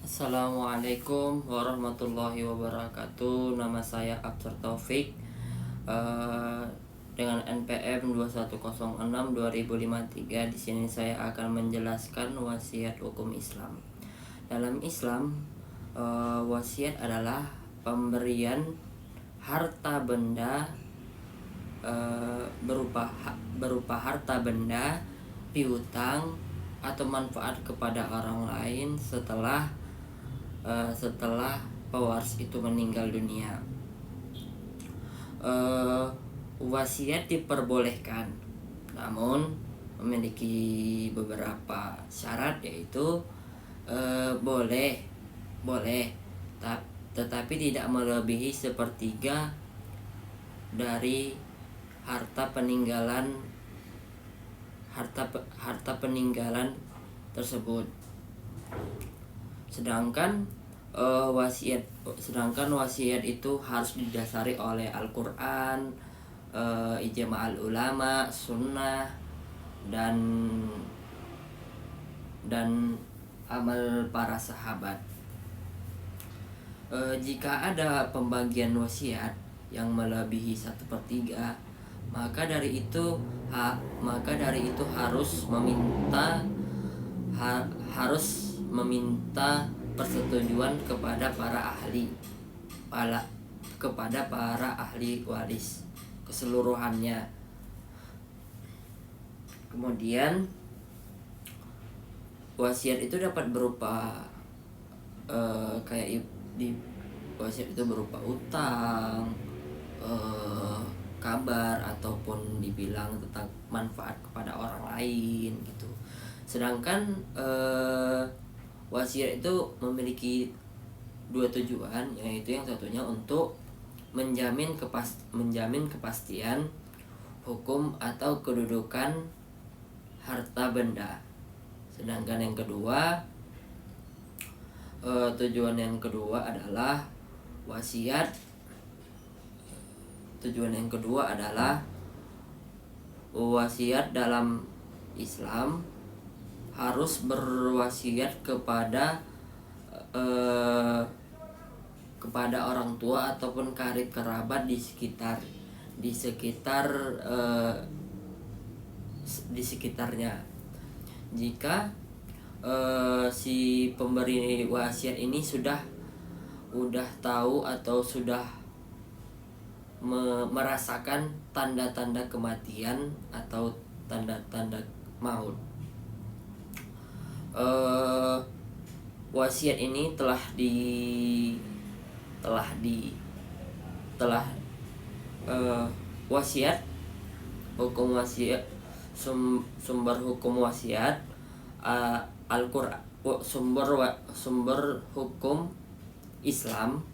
Assalamualaikum warahmatullahi wabarakatuh. Nama saya Abdur Taufik, eh, dengan NPM 2106-2053. Di sini saya akan menjelaskan wasiat hukum Islam. Dalam Islam, wasiat adalah pemberian harta benda, berupa harta benda, piutang atau manfaat kepada orang lain setelah pewaris itu meninggal dunia. Wasiat diperbolehkan, namun memiliki beberapa syarat, yaitu boleh boleh tetapi tidak melebihi sepertiga dari harta peninggalan tersebut. Sedangkan wasiat itu harus didasari oleh Al-Qur'an, ijma' ulama, sunnah, dan amal para sahabat. Jika ada pembagian wasiat yang melebihi 1/3, maka dari itu harus meminta persetujuan kepada para ahli waris keseluruhannya. Kemudian wasiat itu dapat berupa wasiat itu berupa utang, kabar, ataupun dibilang tentang manfaat kepada orang lain gitu. Sedangkan wasiat itu memiliki dua tujuan, yaitu yang satunya untuk menjamin kepastian hukum atau kedudukan harta benda. Sedangkan tujuan yang kedua adalah wasiat dalam Islam harus berwasiat kepada orang tua ataupun karib kerabat di sekitarnya. Jika si pemberi wasiat ini sudah tahu atau sudah merasakan tanda-tanda kematian atau tanda-tanda maut. Wasiat ini sumber hukum wasiat, Al-Qur'an, sumber hukum Islam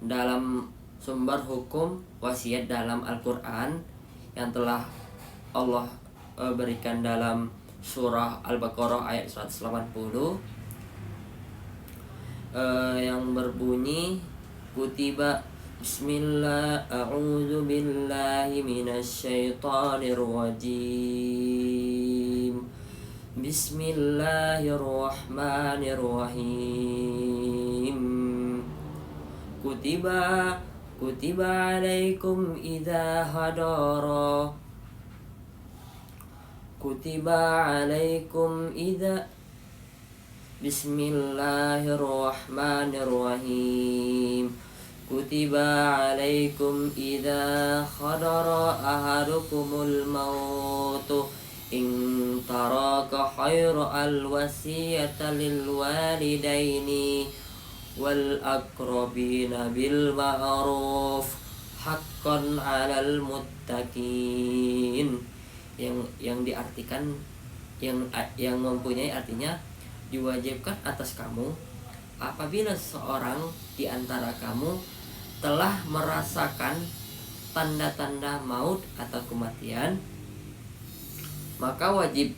dalam sumber hukum wasiat dalam Al-Qur'an yang telah Allah berikan dalam surah Al-Baqarah ayat 180, yang berbunyi, kutiba bismillah a'udzu billahi minasyaitonir rajim, bismillahirrahmanirrahim, kutiba alaikum idza hadara bismillahirrahmanirrahim, kutiba alaikum idza khadara ahadukumul mautu in taraka khairu al-wasiyata lil walidaini wal aqrabina bil ma'ruf haqqan 'alal muttaqin. Yang diartikan yang mempunyai artinya, diwajibkan atas kamu apabila seorang di antara kamu telah merasakan tanda-tanda maut atau kematian, maka wajib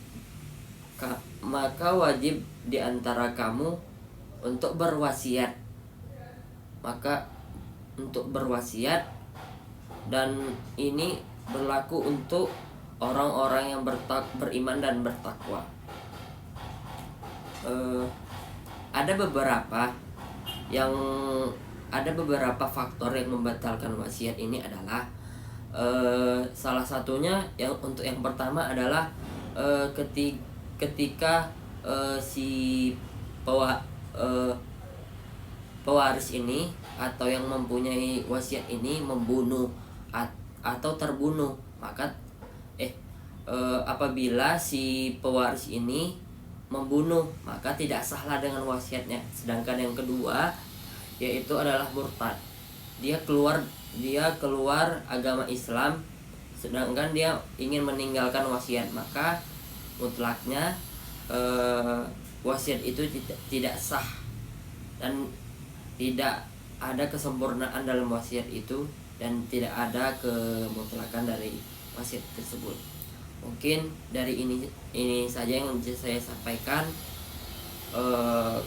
di antara kamu untuk berwasiat. Dan ini berlaku untuk orang-orang yang beriman dan bertakwa. ada beberapa yang ada beberapa faktor yang membatalkan wasiat ini adalah salah satunya yang untuk yang pertama adalah ketika si pewa, pewaris ini atau yang mempunyai wasiat ini membunuh atau terbunuh, maka apabila si pewaris ini membunuh maka tidak sahlah dengan wasiatnya. Sedangkan yang kedua yaitu adalah murtad. Dia keluar agama Islam sedangkan dia ingin meninggalkan wasiat, maka mutlaknya wasiat itu tidak sah dan tidak ada kesempurnaan dalam wasiat itu dan tidak ada kemutlakan dari wasiat tersebut. Mungkin dari ini saja yang bisa saya sampaikan.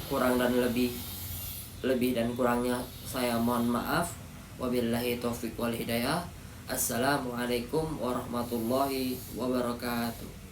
Kurang dan lebih dan kurangnya saya mohon maaf. Wabillahi taufiq wal hidayah. Assalamualaikum warahmatullahi wabarakatuh.